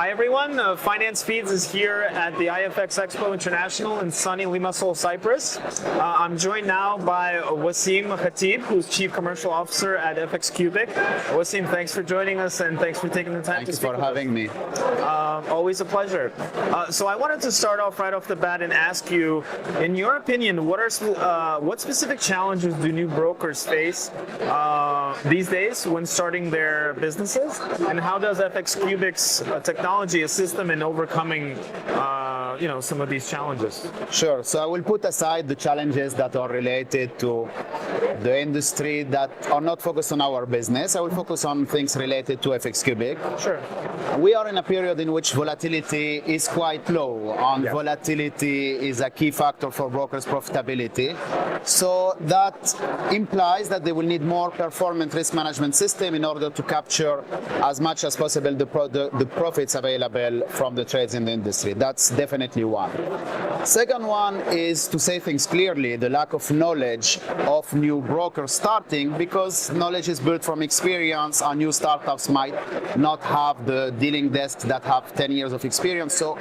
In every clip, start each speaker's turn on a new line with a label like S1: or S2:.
S1: Hi everyone, FinanceFeeds is here at the iFX Expo International in sunny Limassol, Cyprus. I'm joined now by Wassim Khateeb, who's Chief Commercial Officer at FXCubic. Wassim, thanks for joining us and thanks for taking the time to speak with us.
S2: Thank you for having me.
S1: Always a pleasure. So I wanted to start off right off the bat and ask you, in your opinion, what specific challenges do new brokers face these days when starting their businesses, and how does FXCubic's technology assist them in overcoming some of these challenges?
S2: Sure. So I will put aside the challenges that are related to the industry that are not focused on our business. I will focus on things related to FXCubic.
S1: Sure.
S2: We are in a period in which volatility is quite low, and volatility is a key factor for brokers' profitability. So that implies that they will need more performant risk management system in order to capture as much as possible the profits available from the trades in the industry. That's definitely one. Second one is, to say things clearly, the lack of knowledge of new brokers starting, because knowledge is built from experience, and new startups might not have the dealing desks that have 10 years of experience. So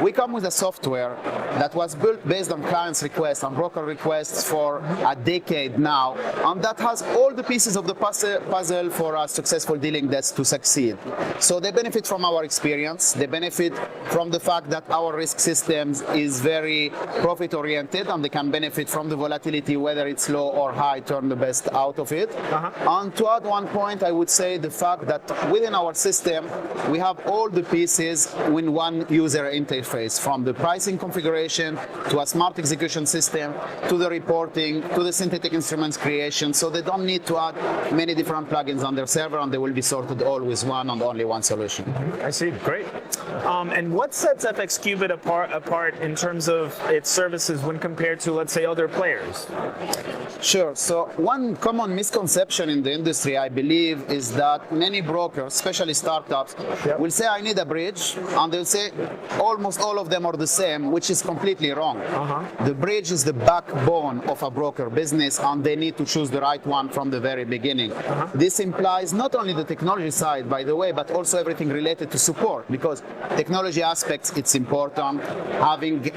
S2: we come with a software that was built based on clients' requests and broker requests for a decade now, and that has all the pieces of the puzzle for a successful dealing desk to succeed. So they benefit from our experience, they benefit from the fact that our risk systems is very profit-oriented, and they can benefit from the volatility, whether it's low or high, turn the best out of it. And to add one point, I would say the fact that within our system, we have all the pieces in one user interface, from the pricing configuration to a smart execution system to the reporting to the synthetic instruments creation. So they don't need to add many different plugins on their server, and they will be sorted all with one and only one solution.
S1: I see. Great. And what sets FXCubic apart in terms of its services when compared to, let's say, other players?
S2: Sure. So one common misconception in the industry, I believe, is that many brokers, especially startups, will say, I need a bridge, and they'll say almost all of them are the same, which is completely wrong. The bridge is the backbone of a broker business, and they need to choose the right one from the very beginning. This implies not only the technology side, by the way, but also everything related to support, because technology aspects, it's important. Having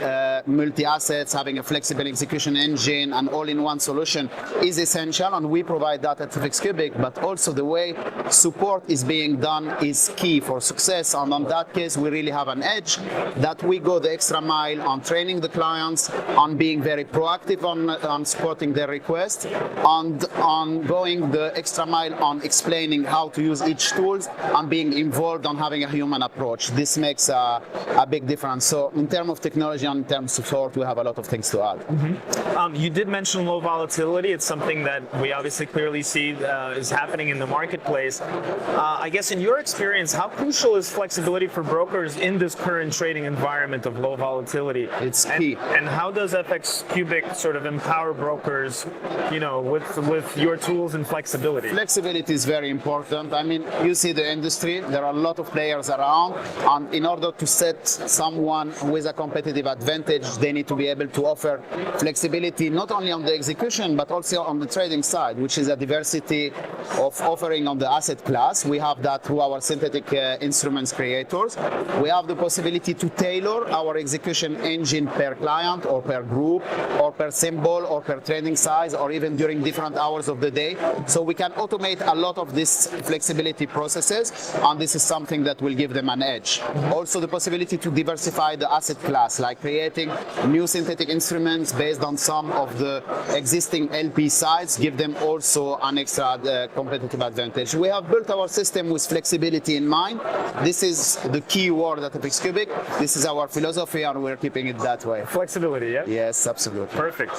S2: multi-assets, having a flexible execution engine, and all-in-one solution is essential, and we provide that at FXCubic, but also the way support is being done is key for success, and on that case, we really have an edge that we go the extra mile on training the clients, on being very proactive on supporting their requests, and on going the extra mile on explaining how to use each tool, and being involved on having a human approach. This makes a big difference. So in terms of technology and in terms of support, we have a lot of things to add.
S1: You did mention low volatility. It's something that we obviously clearly see is happening in the marketplace. I guess in your experience, how crucial is flexibility for brokers in this current trading environment of low volatility?
S2: It's key.
S1: And how does FXCubic sort of empower brokers, with your tools and flexibility?
S2: Flexibility is very important. I mean, you see the industry, there are a lot of players around, and in order to set someone with a competitive advantage, they need to be able to offer flexibility not only on the execution, but also on the trading side, which is a diversity of offering on the asset class. We have that through our synthetic instruments creators. We have the possibility to tailor our execution engine per client or per group or per symbol or per trading size, or even during different hours of the day. So we can automate a lot of these flexibility processes, and this is something that will give them an edge. Also the possibility to diversify the asset class, like creating new synthetic instruments based on some of the existing LP sites, give them also an extra competitive advantage. We have built our system with flexibility in mind. This is the key word at FXCubic. This is our philosophy, and we're keeping it that way.
S1: Flexibility, yeah?
S2: Yes, absolutely.
S1: Perfect.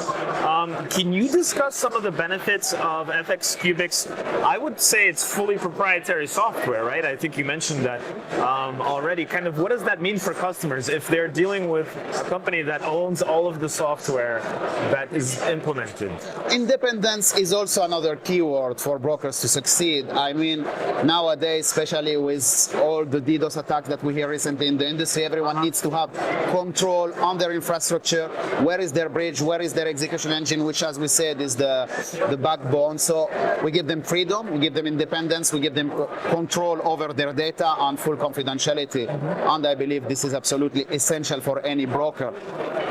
S1: Can you discuss some of the benefits of FXCubic's, I would say it's fully proprietary software, right? I think you mentioned that already. Kind of what does that mean for customers if they're dealing with a company company that owns all of the software that is implemented.
S2: Independence is also another keyword for brokers to succeed. I mean, nowadays, especially with all the DDoS attacks that we hear recently in the industry, everyone needs to have control on their infrastructure. Where is their bridge? Where is their execution engine? Which, as we said, is the backbone. So we give them freedom, we give them independence, we give them control over their data and full confidentiality. And I believe this is absolutely essential for any broker.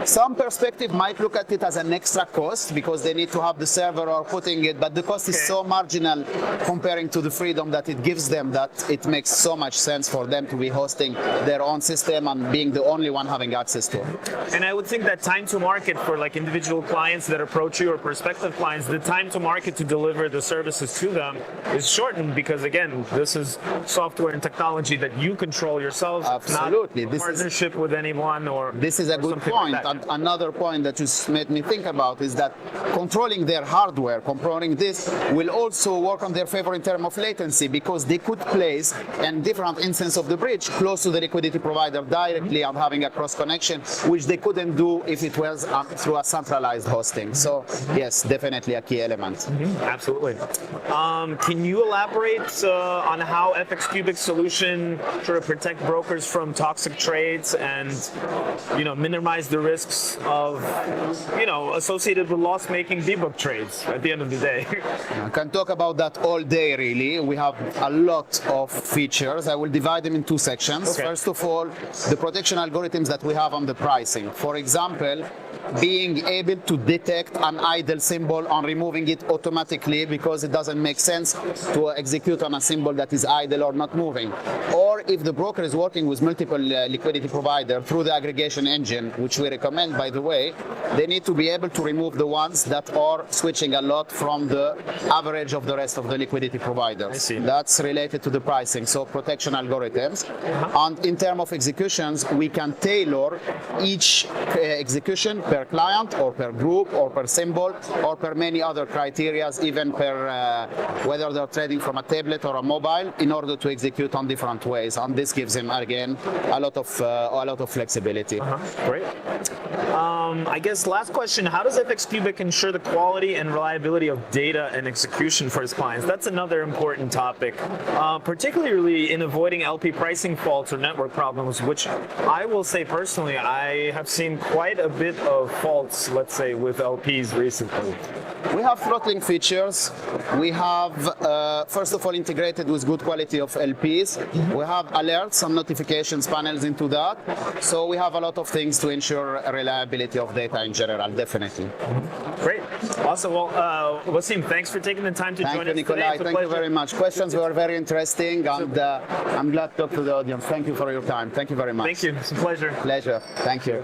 S2: Some perspective might look at it as an extra cost because they need to have the server or putting it, but the cost is so marginal comparing to the freedom that it gives them that it makes so much sense for them to be hosting their own system and being the only one having access to it.
S1: And I would think that time to market for like individual clients that approach you or prospective clients, the time to market to deliver the services to them is shortened because again, this is software and technology that you control yourselves.
S2: Absolutely.
S1: Not a partnership with anyone or
S2: this is a good point.
S1: Like
S2: and another point that just made me think about is that controlling their hardware, controlling this will also work on their favor in terms of latency because they could place in different instances of the bridge close to the liquidity provider directly and having a cross connection, which they couldn't do if it was through a centralized hosting. So yes, definitely a key element.
S1: Absolutely. Can you elaborate on how FXCubic's solution sort of protect brokers from toxic trades and minimize the risks of associated with loss-making debug trades at the end of the day?
S2: I can talk about that all day, really. We have a lot of features. I will divide them in two sections.
S1: Okay.
S2: First of all, the protection algorithms that we have on the pricing. For example, being able to detect an idle symbol and removing it automatically because it doesn't make sense to execute on a symbol that is idle or not moving. Or if the broker is working with multiple liquidity providers through the aggregation engine, which we recommend, by the way, they need to be able to remove the ones that are switching a lot from the average of the rest of the liquidity providers.
S1: I see.
S2: That's related to the pricing, so protection algorithms. And in terms of executions, we can tailor each execution per client or per group or per symbol or per many other criteria, even per whether they're trading from a tablet or a mobile, in order to execute on different ways. And this gives them again a lot of flexibility.
S1: Great. I guess last question, how does FXCubic ensure the quality and reliability of data and execution for its clients? That's another important topic, particularly in avoiding LP pricing faults or network problems, which I will say personally, I have seen quite a bit of faults, let's say, with LPs recently.
S2: We have throttling features. We have, first of all, integrated with good quality of LPs. We have alerts and notifications panels into that. So we have a lot of things to ensure reliability of data in general, definitely.
S1: Great. Awesome. Well, Wassim, thanks for taking the time to join us today.
S2: Nikolai. Thank you very much. Questions were very interesting, and I'm glad to talk to the audience. Thank you for your time. Thank you very much.
S1: Thank you. It's a pleasure.
S2: Pleasure. Thank you.